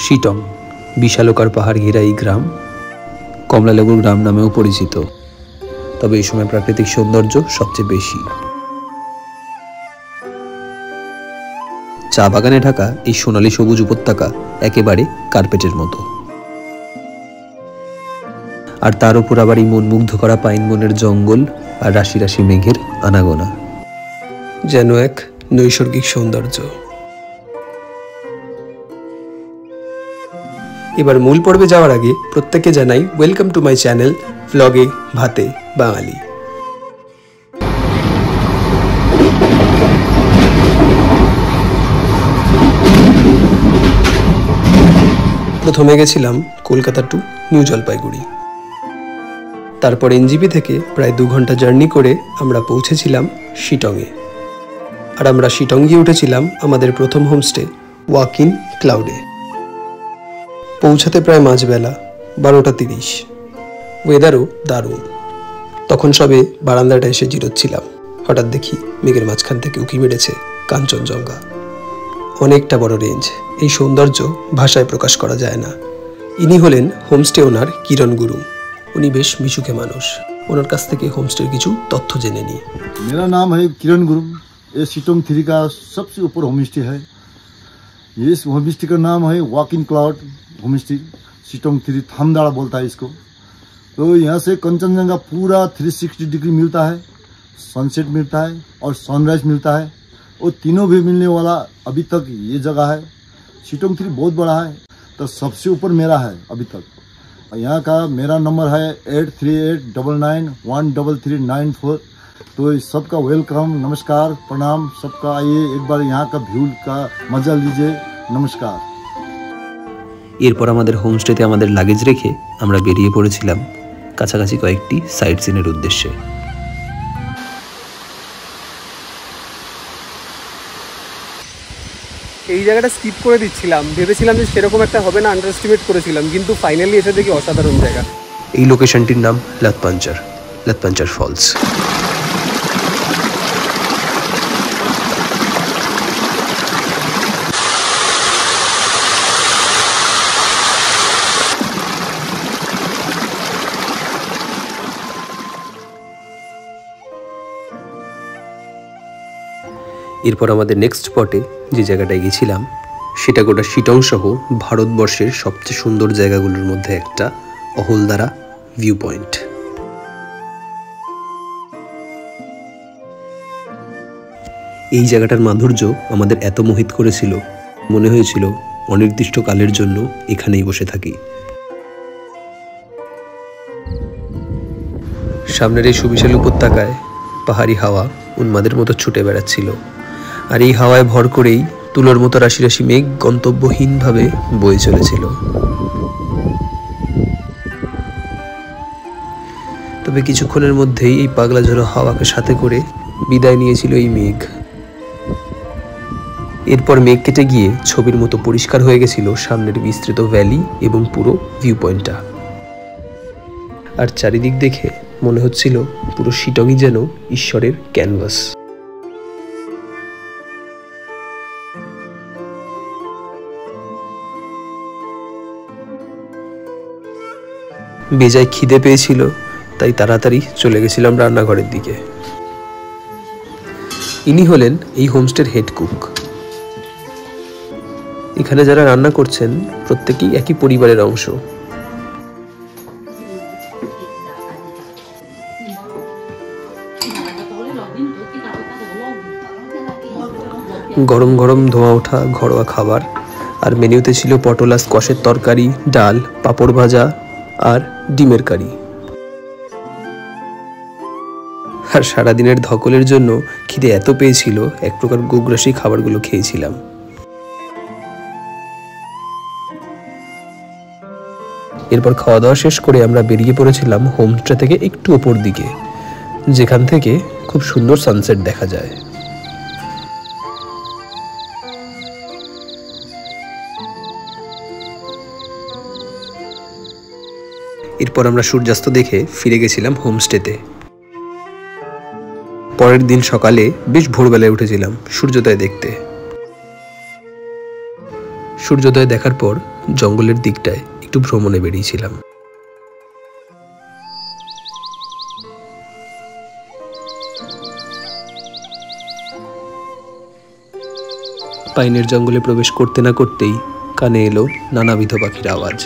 শিটং বিশালকার পাহাড় ঘেরা এই গ্রাম কমলালেবুর গ্রাম নামেও পরিচিত। তবে এই সময় প্রাকৃতিক সৌন্দর্য সবচেয়ে বেশি। চা বাগানে ঢাকা এই সোনালী সবুজ উপত্যকা একেবারে কার্পেটের মতো। আর তার উপর আবার এই মন মুগ্ধ করা পাইন বনের জঙ্গল আর রাশি রাশি মেঘের আনাগোনা, যেন এক নৈসর্গিক সৌন্দর্য। এবার মূল পর্বে যাওয়ার আগে প্রত্যেককে জানাই ওয়েলকাম টু মাই চ্যানেল ভ্লগে ভাতে বাঙালি। প্রথমে গেছিলাম কলকাতা টু নিউ জলপাইগুড়ি, তারপর এনজিপি থেকে প্রায় 2 ঘন্টা জার্নি করে আমরা পৌঁছেছিলাম শিটংয়ে। আর আমরা শিটং গিয়ে উঠেছিলাম আমাদের প্রথম হোমস্টে ওয়াক ইন ক্লাউডে। পৌঁছাতে প্রায় মাঝবেলা 12টা 30। ওয়েদারও দারুণ। তখন সবে বারান্দাটা এসে জিরোচ্ছিলাম, হঠাৎ দেখি মেঘের মাঝখান থেকে উঁকি মেরেছে কাঞ্চনজঙ্ঘা। অনেকটা বড় রেঞ্জ, এই সৌন্দর্য ভাষায় প্রকাশ করা যায় না। ইনি হলেন হোমস্টে ওনার কিরণ গুরু। উনি বেশ মিশুকে মানুষ। ওনার কাছ থেকে হোমস্টের কিছু তথ্য জেনে নিই। मेरा नाम है किरण गुरु। ये शिटोंग 3 का सबसे ऊपर होमस्टे है। ये होमस्टे का नाम है वॉक इन क्लाउड होमस्टे। शिटोंग 3 थामदाड़ा बोलता है इसको। तो यहाँ से कंचनजंगा पूरा 360 डिग्री मिलता है, सनसेट मिलता है और सनराइज मिलता है। और तीनों भी मिलने वाला अभी तक ये जगह है। शिटोंग 3 बहुत बड़ा है, तो सबसे ऊपर मेरा है अभी तक। यहाँ का मेरा नंबर है 8389913394। तो सबका वेलकम, नमस्कार, प्रणाम सबका। आइए एक बार यहाँ का व्यू का मजा लीजिए। नमस्कार। এরপর আমাদের হোমস্টেতে আমাদের লাগেজ রেখে আমরা বেরিয়ে পড়েছিলাম কাছাকাছি কয়েকটি সাইট সিনের উদ্দেশ্যে। এই জায়গাটা স্কিপ করে দিচ্ছিলাম, ভেবেছিলাম যে সেরকম একটা হবে না, আন্ডারএস্টিমেট করেছিলাম, কিন্তু ফাইনালি এসে দেখি অসাধারণ জায়গা। এই লোকেশনটির নাম লাতপাঞ্চার ফলস। এরপর আমাদের নেক্সট স্পটে যে জায়গাটায় গেছিলাম সেটা গোটা শিটং সহ ভারতবর্ষের সবচেয়ে সুন্দর জায়গাগুলোর মধ্যে একটা, অহলদারা ভিউ পয়েন্ট। এই জায়গাটার মাধুর্য আমাদের এত মোহিত করেছিল, মনে হয়েছিল অনির্দিষ্ট কালের জন্য এখানেই বসে থাকি। সামনের এই সুবিশাল উপত্যকায় পাহাড়ি হাওয়া উন্মাদের মতো ছুটে বেড়াচ্ছিল। আর এই হাওয়ায় ভর করেই তুলোর মতো রাশি রাশি মেঘ গন্তব্যহীনভাবে বয়ে চলেছিল। তবে কিছুক্ষণের মধ্যেই এই পাগলা ঝোড়ো হাওয়াকে সাথে করে বিদায় নিয়েছিল এই মেঘ। এরপর মেঘ কেটে গিয়ে ছবির মতো পরিষ্কার হয়ে গেছিল সামনের বিস্তৃত ভ্যালি এবং পুরো ভিউ পয়েন্টটা। আর চারিদিক দেখে মনে হচ্ছিল পুরো শিটংই যেন ঈশ্বরের ক্যানভাস। বেজায় খিদে পেয়েছিল, তাই তাড়াতাড়ি চলে গেছিলাম রান্নাঘরের দিকে। ইনি হলেন এই হোমস্টের হেড কুক। এখানে যারা রান্না করছেন প্রত্যেকেই একই পরিবারের অংশ। গরম গরম ধোঁয়া ওঠা ঘরোয়া খাবার, আর মেনুতে ছিল পটলা স্কোয়াশের তরকারি, ডাল, পাঁপড় ভাজা আর ডিমের কারি। আর সারাদিনের ধকলের জন্য খিদে এত পেয়েছিল, এক প্রকার গোগ্রাসী খাবারগুলো খেয়েছিলাম। এরপর খাওয়া দাওয়া শেষ করে আমরা বেরিয়ে পড়েছিলাম হোমস্টে থেকে একটু ওপর দিকে, যেখান থেকে খুব সুন্দর সানসেট দেখা যায়। এরপর আমরা সূর্যাস্ত দেখে ফিরে গেছিলাম হোমস্টেতে। পরের দিন সকালে বেশ ভোরবেলায় উঠেছিলাম সূর্যোদয় দেখতে। সূর্যোদয় দেখার পর জঙ্গলের দিকটায় একটু ভ্রমণে বেরিয়েছিলাম। পাইনের জঙ্গলে প্রবেশ করতে না করতেই কানে এলো নানাবিধ পাখির আওয়াজ।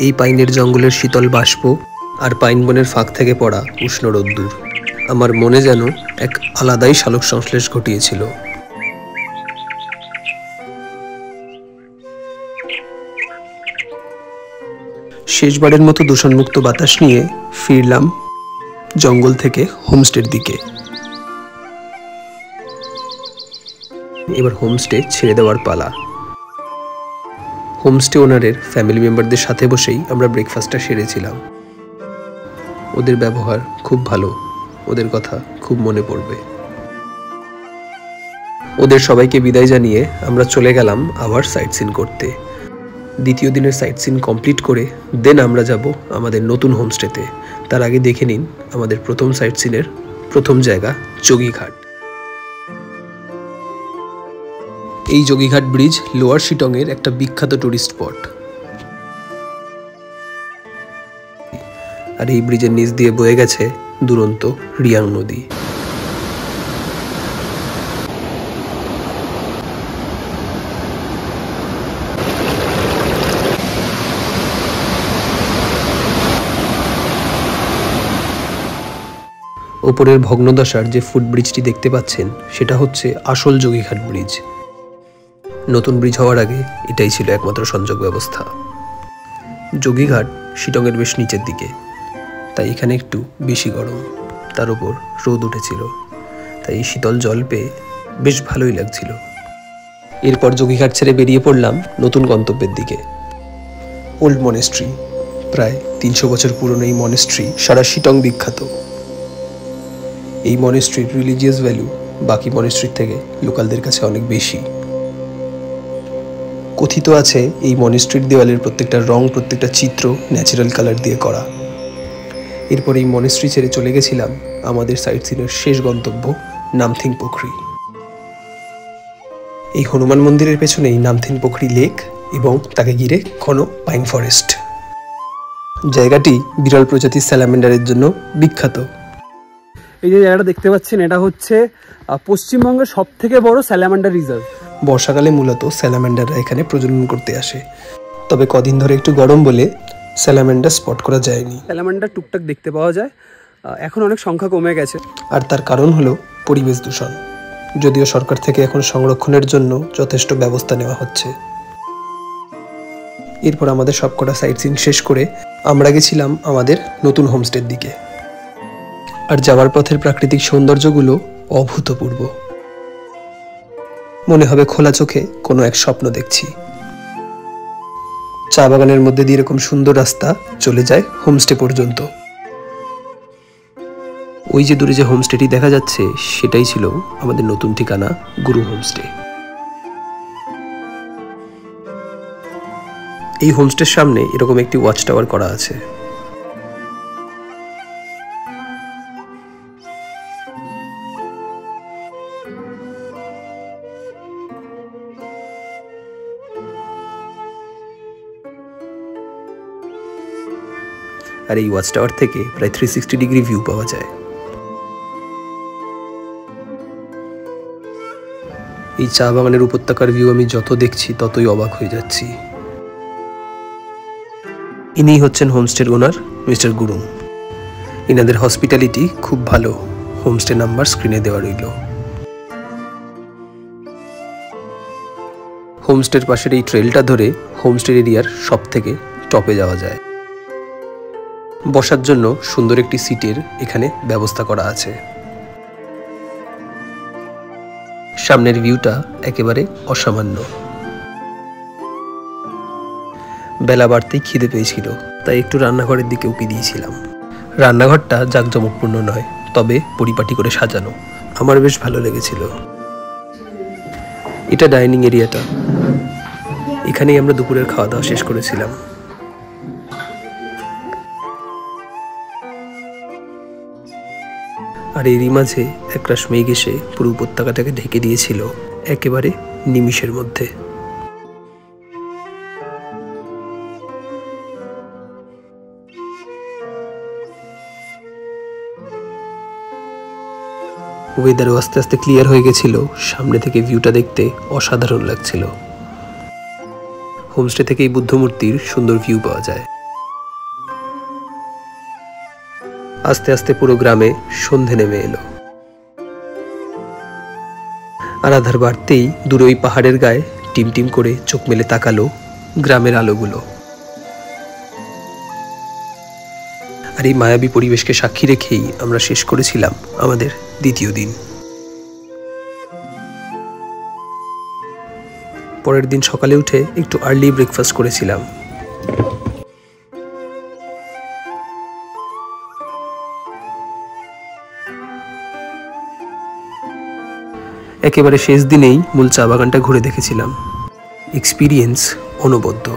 এই পাইনের জঙ্গলের শীতল বাষ্প আর পাইন বনের ফাঁক থেকে পড়া উষ্ণ রোদ্দুর আমার মনে যেন এক আলাদাই সালোক সংশ্লেষ ঘটিয়েছিল। শেষবারের মতো দূষণমুক্ত বাতাস নিয়ে ফিরলাম জঙ্গল থেকে হোমস্টের দিকে। এবার হোমস্টে ছেড়ে দেওয়ার পালা। হোমস্টে ওনারের ফ্যামিলি মেম্বারদের সাথে বসেই আমরা ব্রেকফাস্টটা সেরেছিলাম। ওদের ব্যবহার খুব ভালো, ওদের কথা খুব মনে পড়বে। ওদের সবাইকে বিদায় জানিয়ে আমরা চলে গেলাম আবার সাইট সিন করতে। দ্বিতীয় দিনের সাইট সিন কমপ্লিট করে দেন আমরা যাব আমাদের নতুন হোমস্টেতে। তার আগে দেখে নিন আমাদের প্রথম সাইট সিনের প্রথম জায়গা যোগীঘাট। এই যোগীঘাট ব্রিজ লোয়ার শিটংয়ের একটা বিখ্যাত টুরিস্ট স্পট। আর এই ব্রিজের নিচ দিয়ে বয়ে গেছে দুরন্ত রিয়াং নদী। ওপরের ভগ্নদশার যে ফুটব্রিজটি দেখতে পাচ্ছেন সেটা হচ্ছে আসল যোগীঘাট ব্রিজ। নতুন ব্রিজ হওয়ার আগে এটাই ছিল একমাত্র সংযোগ ব্যবস্থা। যোগীঘাট শিটংয়ের বেশ নিচের দিকে, তাই এখানে একটু বেশি গরম, তার উপর রোদ উঠেছিল, তাই এই শীতল জল পেয়ে বেশ ভালোই লাগছিল। এরপর যোগীঘাট ছেড়ে বেরিয়ে পড়লাম নতুন গন্তব্যের দিকে, ওল্ড মনেস্ট্রি। প্রায় 300 বছর পুরনো এই মনেস্ট্রি সারা শিটং বিখ্যাত। এই মনেস্ট্রির রিলিজিয়াস ভ্যালু বাকি মনেস্ট্রির থেকে লোকালদের কাছে অনেক বেশি। কথিত আছে এই মনেস্ট্রির দেওয়ালের প্রত্যেকটা রং, প্রত্যেকটা চিত্র ন্যাচারাল কালার দিয়ে করা। এরপর এই মনেস্ট্রি ছেড়ে চলে গেছিলাম আমাদের সাইট সিনের শেষ গন্তব্য নামথিং পোখরি। এই হনুমান মন্দিরের পেছনেই নামথিং পোখরি লেক এবং তাকে ঘিরে ঘন পাইন ফরেস্ট। জায়গাটি বিরল প্রজাতির স্যালামেন্ডারের জন্য বিখ্যাত। এই যে জায়গাটা দেখতে পাচ্ছেন, এটা হচ্ছে পশ্চিমবঙ্গের সব থেকে বড় স্যালামান্ডার রিজার্ভ। বর্ষাকালে মূলত স্যালামেন্ডাররা এখানে প্রজনন করতে আসে, তবে কদিন ধরে একটু গরম বলে স্যালামেন্ডার স্পট করা যায়নি। স্যালামান্ডার টুকটাক দেখতে পাওয়া যায়, এখন অনেক সংখ্যা কমে গেছে। আর তার কারণ হলো পরিবেশ দূষণ, যদিও সরকার থেকে এখন সংরক্ষণের জন্য যথেষ্ট ব্যবস্থা নেওয়া হচ্ছে। এরপর আমাদের সবকটা সাইট সিন শেষ করে আমরা গেছিলাম আমাদের নতুন হোমস্টের দিকে। আর যাওয়ার পথের প্রাকৃতিক সৌন্দর্যগুলো অভূতপূর্ব। মনে হবে খোলা চোখে কোনো এক স্বপ্ন দেখছি। চা বাগানের মধ্যে দিয়ে এরকম সুন্দর রাস্তা চলে যায় হোমস্টে পর্যন্ত। ওই যে দূরে যে হোমস্টেটি দেখা যাচ্ছে সেটাই ছিল আমাদের নতুন ঠিকানা গুরু হোমস্টে। এই হোমস্টের সামনে এরকম একটি ওয়াচ টাওয়ার করা আছে। আর এই ওয়াচ টাওয়ার থেকে প্রায় 360 ডিগ্রি ভিউ পাওয়া যায়। এই চা বাগানের উপত্যকার ভিউ আমি যত দেখছি ততই অবাক হয়ে যাচ্ছি। ইনি হচ্ছেন হোমস্টের ওনার মিস্টার গুরুং। ইনাদের হসপিটালিটি খুব ভালো। হোমস্টে নাম্বার স্ক্রিনে দেওয়া রইল। হোমস্টের পাশের এই ট্রেলটা ধরে হোমস্টে এরিয়ার সব থেকে টপে যাওয়া যায়। বসার জন্য সুন্দর একটি সিটের এখানে ব্যবস্থা করা আছে। সামনের ভিউটা একেবারে অসামান্য। বেলা বাড়তেই খিদে পেয়েছিল, তাই একটু রান্নাঘরের দিকে উকি দিয়েছিলাম। রান্নাঘরটা জাঁকজমকপূর্ণ নয়, তবে পরিপাটি করে সাজানো। আমার বেশ ভালো লেগেছিল। এটা ডাইনিং এরিয়াটা, এখানেই আমরা দুপুরের খাওয়া দাওয়া শেষ করেছিলাম। আর এরই মাঝে একরাশ মেঘ এসে পুরো উপত্যকাটাকে ঢেকে দিয়েছিল একেবারে নিমিষের মধ্যে। ওয়েদারও আস্তে আস্তে ক্লিয়ার হয়ে গেছিল, সামনে থেকে ভিউটা দেখতে অসাধারণ লাগছিল। হোমস্টে থেকে এই বুদ্ধমূর্তির সুন্দর ভিউ পাওয়া যায়। আস্তে আস্তে পুরো গ্রামে সন্ধে নেমে এলো, আর আধার বাড়তেই দূরে ওই পাহাড়ের গায়ে টিম টিম করে চোখ মেলে তাকালো গ্রামের আলোগুলো। আর এই মায়াবী পরিবেশকে সাক্ষী রেখেই আমরা শেষ করেছিলাম আমাদের দ্বিতীয় দিন। পরের দিন সকালে উঠে একটু আর্লি ব্রেকফাস্ট করেছিলাম। একেবারে শেষ দিনেই মূল চা বাগানটা ঘুরে দেখেছিলাম। এক্সপিরিয়েন্স অনবদ্য।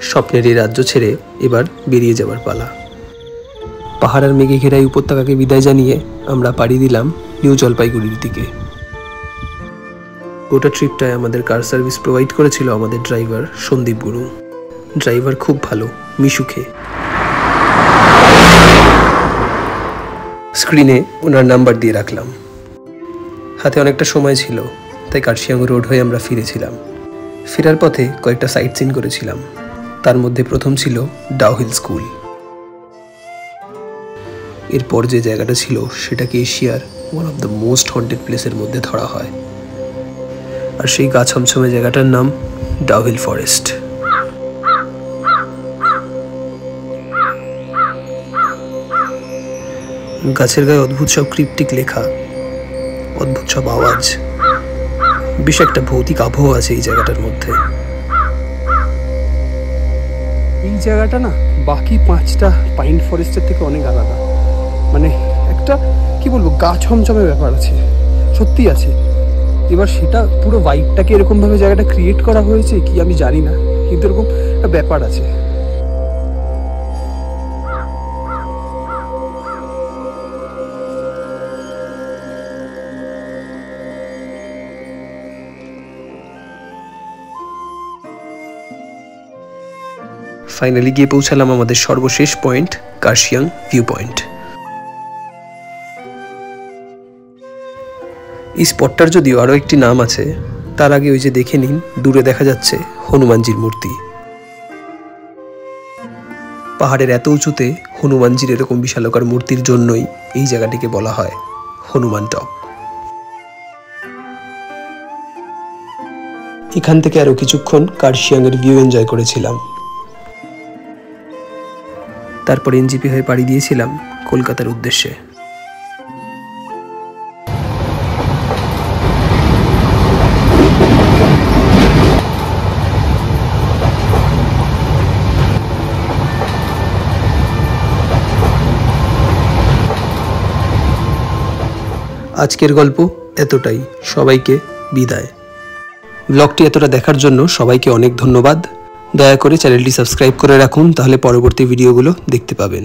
স্বপ্নের এই রাজ্য ছেড়ে এবার বেরিয়ে যাবার পালা। পাহাড় আর মেঘে ঘেরা উপত্যকাকে বিদায় জানিয়ে আমরা পাড়ি দিলাম নিউ জলপাইগুড়ির দিকে। গোটা ট্রিপটায় আমাদের কার সার্ভিস প্রোভাইড করেছিল আমাদের ড্রাইভার সন্দীপ গুরু। ড্রাইভার খুব ভালো, মিশুকে। স্ক্রিনে ওনার নাম্বার দিয়ে রাখলাম। হাতে অনেকটা সময় ছিল, তাই কার্শিয়াং রোড হয়ে আমরা ফিরেছিলাম। ফেরার পথে কয়েকটা সাইট সিন করেছিলাম। তার মধ্যে প্রথম ছিল ডাউহিল স্কুল। এরপর যে জায়গাটা ছিল সেটাকে এশিয়ার one of the most haunted প্লেসের মধ্যে ধরা হয়, আর সেই গা ছমছমে জায়গাটার নাম ডাউহিল ফরেস্ট। গাছের গায়ে অদ্ভুত সব ক্রিপ্টিক লেখা, অদ্ভুত সব আওয়াজ, বেশ একটা ভৌতিক আবহাওয়া আছে এই জায়গাটার মধ্যে। এই জায়গাটা না বাকি 5টা পাইন ফরেস্টের থেকে অনেক আলাদা। মানে একটা কি বলবো, গা ছমছমে ব্যাপার আছে, সত্যি আছে। এবার সেটা পুরো ভাইবটাকে এরকমভাবে জায়গাটা ক্রিয়েট করা হয়েছে কি আমি জানি না, কিন্তু এরকম একটা ব্যাপার আছে। ফাইনালি গিয়ে পৌঁছালাম আমাদের সর্বশেষ পয়েন্ট, কার্শিয়াং ভিউ পয়েন্ট। এই স্পটটার যদিও আরও একটি নাম আছে, তার আগে ওই যে দেখে নিন দূরে দেখা যাচ্ছে হনুমানজির মূর্তি। পাহাড়ের এত উঁচুতে হনুমানজির এরকম বিশালকার মূর্তির জন্যই এই জায়গাটিকে বলা হয় হনুমান টপ। এখান থেকে আরও কিছুক্ষণ কার্শিয়াংয়ের ভিউ এনজয় করেছিলাম। তারপর এনজিপি হয়ে পাড়ি দিয়েছিলাম কলকাতার উদ্দেশ্যে। আজকের গল্প এতটাই, সবাইকে বিদায়। ব্লগটি এতটা দেখার জন্য সবাইকে অনেক ধন্যবাদ। দয়া করে চ্যানেলটি সাবস্ক্রাইব করে রাখুন, তাহলে পরবর্তী ভিডিওগুলো দেখতে পাবেন।